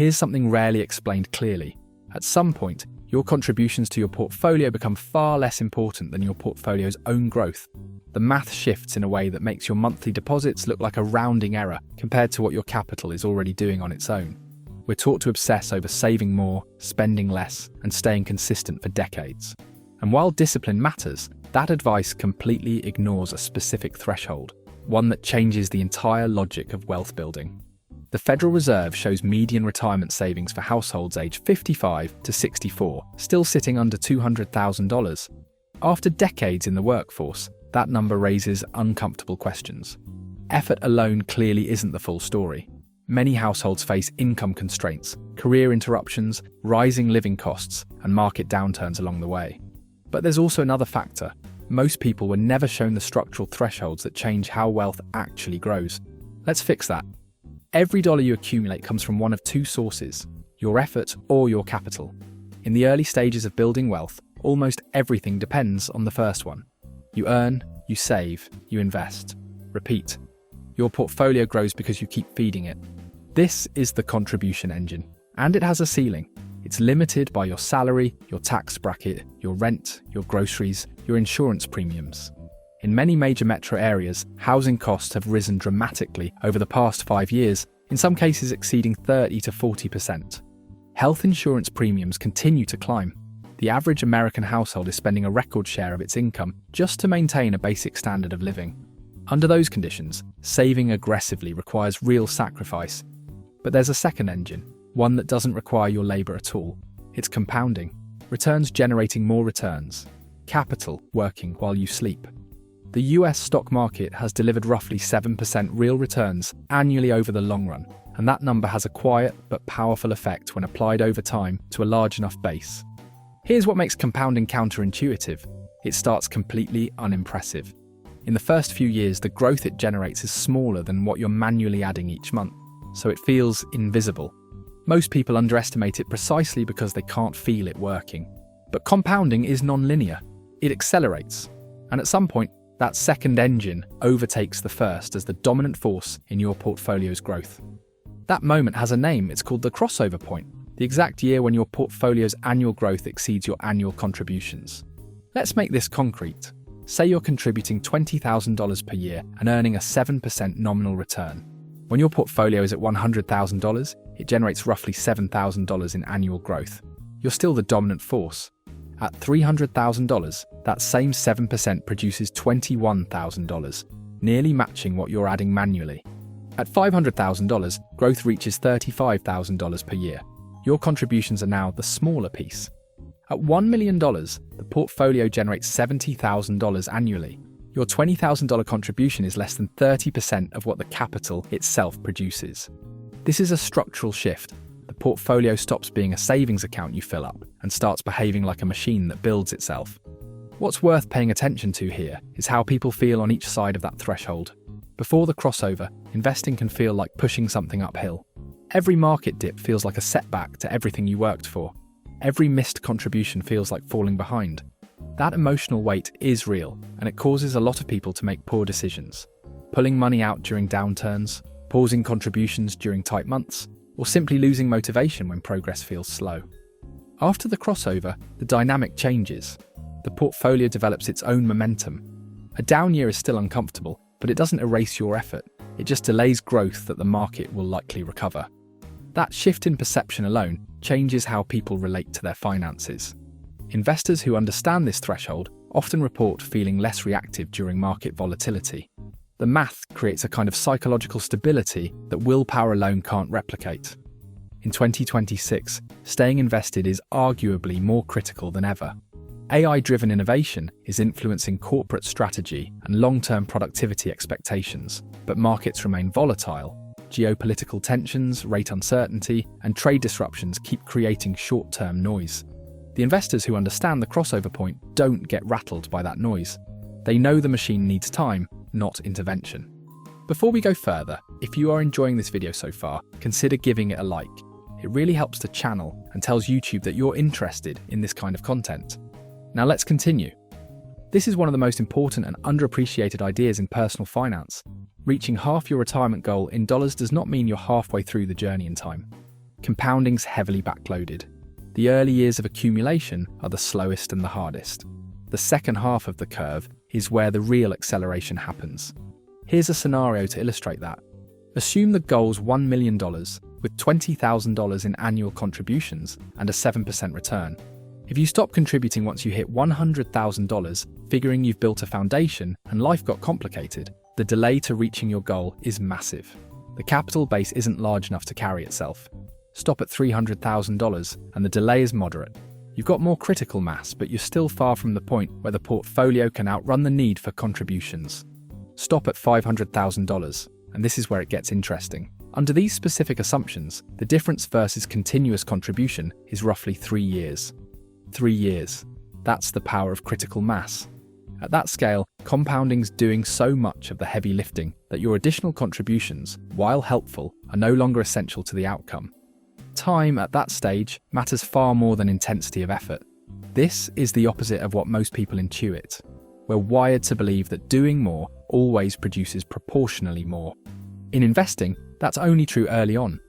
Here's something rarely explained clearly. At some point, your contributions to your portfolio become far less important than your portfolio's own growth. The math shifts in a way that makes your monthly deposits look like a rounding error compared to what your capital is already doing on its own. We're taught to obsess over saving more, spending less, and staying consistent for decades. And while discipline matters, that advice completely ignores a specific threshold, one that changes the entire logic of wealth building. The Federal Reserve shows median retirement savings for households aged 55 to 64 still sitting under $200,000. After decades in the workforce, that number raises uncomfortable questions. Effort alone clearly isn't the full story. Many households face income constraints, career interruptions, rising living costs, and market downturns along the way. But there's also another factor. Most people were never shown the structural thresholds that change how wealth actually grows. Let's fix that. Every dollar you accumulate comes from one of two sources: your effort or your capital. In the early stages of building wealth, almost everything depends on the first one. You earn, you save, you invest. Repeat. Your portfolio grows because you keep feeding it. This is the contribution engine, and it has a ceiling. It's limited by your salary, your tax bracket, your rent, your groceries, your insurance premiums. In many major metro areas, housing costs have risen dramatically over the past 5 years, in some cases exceeding 30 to 40%. Health insurance premiums continue to climb. The average American household is spending a record share of its income just to maintain a basic standard of living. Under those conditions, saving aggressively requires real sacrifice. But there's a second engine, one that doesn't require your labor at all. It's compounding, returns generating more returns, capital working while you sleep. The US stock market has delivered roughly 7% real returns annually over the long run, and that number has a quiet but powerful effect when applied over time to a large enough base. Here's what makes compounding counterintuitive. It starts completely unimpressive. In the first few years, the growth it generates is smaller than what you're manually adding each month, so it feels invisible. Most people underestimate it precisely because they can't feel it working. But compounding is non-linear. It accelerates. And at some point, that second engine overtakes the first as the dominant force in your portfolio's growth. That moment has a name. It's called the crossover point, the exact year when your portfolio's annual growth exceeds your annual contributions. Let's make this concrete. Say you're contributing $20,000 per year and earning a 7% nominal return. When your portfolio is at $100,000, it generates roughly $7,000 in annual growth. You're still the dominant force. At $300,000, that same 7% produces $21,000, nearly matching what you're adding manually. At $500,000, growth reaches $35,000 per year. Your contributions are now the smaller piece. At $1 million, the portfolio generates $70,000 annually. Your $20,000 contribution is less than 30% of what the capital itself produces. This is a structural shift. The portfolio stops being a savings account you fill up and starts behaving like a machine that builds itself. What's worth paying attention to here is how people feel on each side of that threshold. Before the crossover, investing can feel like pushing something uphill. Every market dip feels like a setback to everything you worked for. Every missed contribution feels like falling behind. That emotional weight is real, and it causes a lot of people to make poor decisions. Pulling money out during downturns, pausing contributions during tight months, or simply losing motivation when progress feels slow. After the crossover, the dynamic changes. The portfolio develops its own momentum. A down year is still uncomfortable, but it doesn't erase your effort. It just delays growth that the market will likely recover. That shift in perception alone changes how people relate to their finances. Investors who understand this threshold often report feeling less reactive during market volatility. The math creates a kind of psychological stability that willpower alone can't replicate. In 2026, staying invested is arguably more critical than ever. AI-driven innovation is influencing corporate strategy and long-term productivity expectations, but markets remain volatile. Geopolitical tensions, rate uncertainty, and trade disruptions keep creating short-term noise. The investors who understand the crossover point don't get rattled by that noise. They know the machine needs time, not intervention. Before we go further, if you are enjoying this video so far, consider giving it a like. It really helps the channel and tells YouTube that you're interested in this kind of content. Now let's continue. This is one of the most important and underappreciated ideas in personal finance. Reaching half your retirement goal in dollars does not mean you're halfway through the journey in time. Compounding's heavily backloaded. The early years of accumulation are the slowest and the hardest. The second half of the curve is where the real acceleration happens. Here's a scenario to illustrate that. Assume the goal's $1 million with $20,000 in annual contributions and a 7% return. If you stop contributing once you hit $100,000, figuring you've built a foundation and life got complicated, the delay to reaching your goal is massive. The capital base isn't large enough to carry itself. Stop at $300,000 and the delay is moderate. You've got more critical mass, but you're still far from the point where the portfolio can outrun the need for contributions. Stop at $500,000, and this is where it gets interesting. Under these specific assumptions, the difference versus continuous contribution is roughly 3 years. 3 years. That's the power of critical mass. At that scale, compounding's doing so much of the heavy lifting that your additional contributions, while helpful, are no longer essential to the outcome. Time at that stage matters far more than intensity of effort. This is the opposite of what most people intuit. We're wired to believe that doing more always produces proportionally more. In investing, that's only true early on.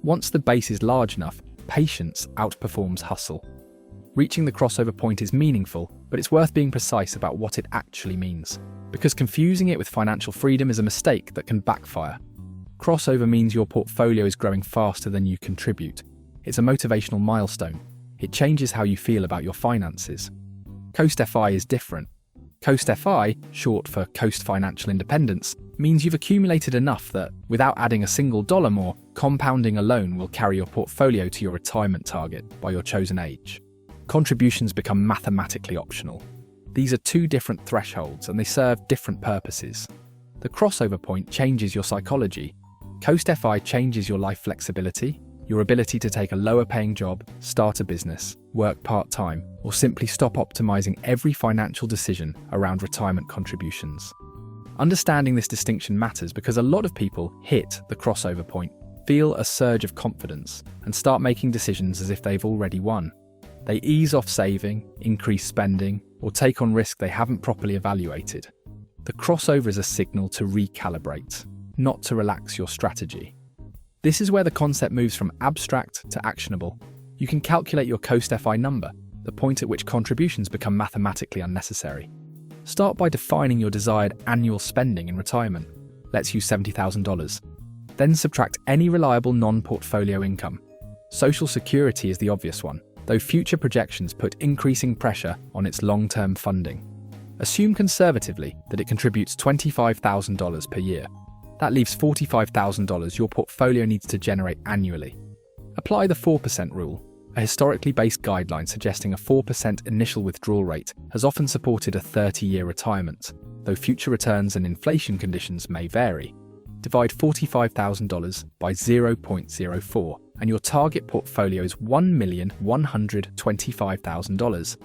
Once the base is large enough, patience outperforms hustle. Reaching the crossover point is meaningful, but it's worth being precise about what it actually means, because confusing it with financial freedom is a mistake that can backfire. Crossover means your portfolio is growing faster than you contribute. It's a motivational milestone. It changes how you feel about your finances. CoastFI is different. CoastFI, short for Coast Financial Independence, means you've accumulated enough that, without adding a single dollar more, compounding alone will carry your portfolio to your retirement target by your chosen age. Contributions become mathematically optional. These are two different thresholds and they serve different purposes. The crossover point changes your psychology. CoastFI changes your life flexibility, your ability to take a lower-paying job, start a business, work part-time, or simply stop optimizing every financial decision around retirement contributions. Understanding this distinction matters because a lot of people hit the crossover point, feel a surge of confidence, and start making decisions as if they've already won. They ease off saving, increase spending, or take on risk they haven't properly evaluated. The crossover is a signal to recalibrate, not to relax your strategy. This is where the concept moves from abstract to actionable. You can calculate your CoastFI number, the point at which contributions become mathematically unnecessary. Start by defining your desired annual spending in retirement. Let's use $70,000. Then subtract any reliable non-portfolio income. Social Security is the obvious one, though future projections put increasing pressure on its long-term funding. Assume conservatively that it contributes $25,000 per year. That leaves $45,000 your portfolio needs to generate annually. Apply the 4% rule, a historically based guideline suggesting a 4% initial withdrawal rate has often supported a 30-year retirement, though future returns and inflation conditions may vary. Divide $45,000 by 0.04, and your target portfolio is $1,125,000.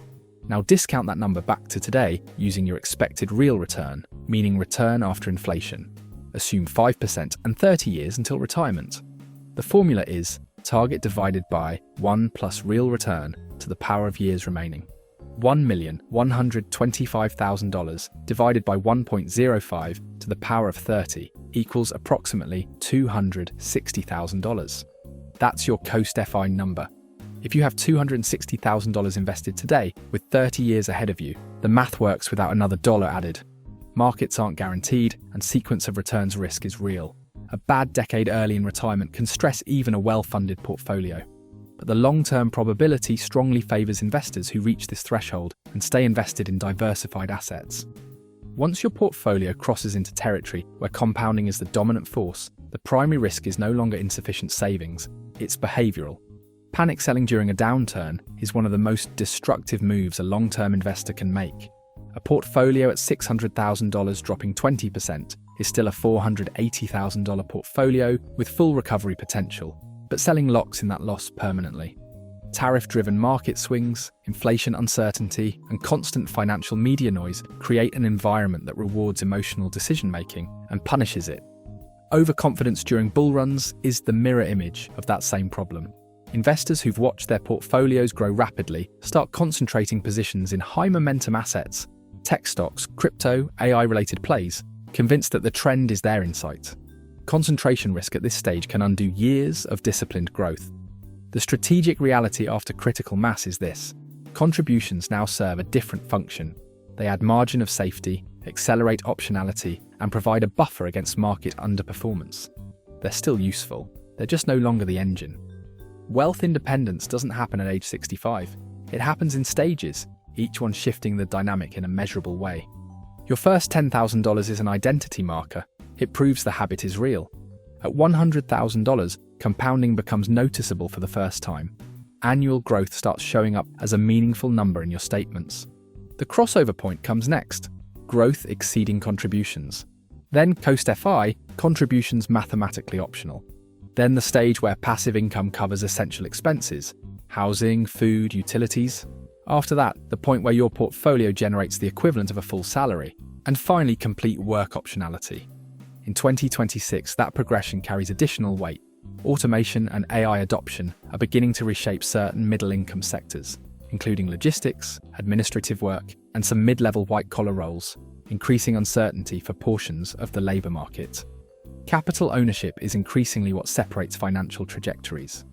Now discount that number back to today using your expected real return, meaning return after inflation. Assume 5% and 30 years until retirement. The formula is target divided by 1 plus real return to the power of years remaining. $1,125,000 divided by 1.05 to the power of 30 equals approximately $260,000. That's your CoastFI number. If you have $260,000 invested today with 30 years ahead of you, the math works without another dollar added. Markets aren't guaranteed and sequence of returns risk is real. A bad decade early in retirement can stress even a well-funded portfolio. But the long-term probability strongly favours investors who reach this threshold and stay invested in diversified assets. Once your portfolio crosses into territory where compounding is the dominant force, the primary risk is no longer insufficient savings, it's behavioural. Panic selling during a downturn is one of the most destructive moves a long-term investor can make. A portfolio at $600,000 dropping 20% is still a $480,000 portfolio with full recovery potential, but selling locks in that loss permanently. Tariff-driven market swings, inflation uncertainty, and constant financial media noise create an environment that rewards emotional decision-making and punishes it. Overconfidence during bull runs is the mirror image of that same problem. Investors who've watched their portfolios grow rapidly start concentrating positions in high-momentum assets, tech stocks, crypto, AI-related plays, convinced that the trend is their insight. Concentration risk at this stage can undo years of disciplined growth. The strategic reality after critical mass is this: contributions now serve a different function. They add margin of safety, accelerate optionality, and provide a buffer against market underperformance. They're still useful, they're just no longer the engine. Wealth independence doesn't happen at age 65. It happens in stages, each one shifting the dynamic in a measurable way. Your first $10,000 is an identity marker. It proves the habit is real. At $100,000, compounding becomes noticeable for the first time. Annual growth starts showing up as a meaningful number in your statements. The crossover point comes next: growth exceeding contributions. Then CoastFI, contributions mathematically optional. Then the stage where passive income covers essential expenses: housing, food, utilities. After that, the point where your portfolio generates the equivalent of a full salary. And finally, complete work optionality. In 2026, that progression carries additional weight. Automation and AI adoption are beginning to reshape certain middle-income sectors, including logistics, administrative work, and some mid-level white-collar roles, increasing uncertainty for portions of the labour market. Capital ownership is increasingly what separates financial trajectories.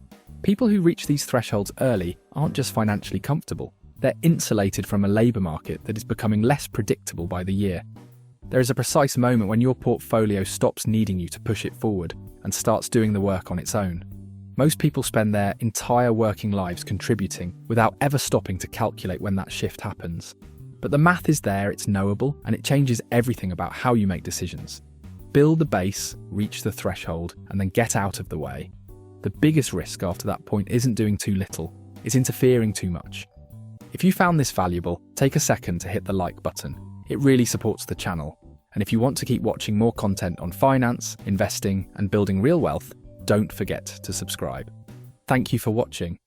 People who reach these thresholds early aren't just financially comfortable, they're insulated from a labour market that is becoming less predictable by the year. There is a precise moment when your portfolio stops needing you to push it forward and starts doing the work on its own. Most people spend their entire working lives contributing without ever stopping to calculate when that shift happens. But the math is there, it's knowable, and it changes everything about how you make decisions. Build the base, reach the threshold, and then get out of the way. The biggest risk after that point isn't doing too little, it's interfering too much. If you found this valuable, take a second to hit the like button. It really supports the channel. And if you want to keep watching more content on finance, investing, and building real wealth, don't forget to subscribe. Thank you for watching.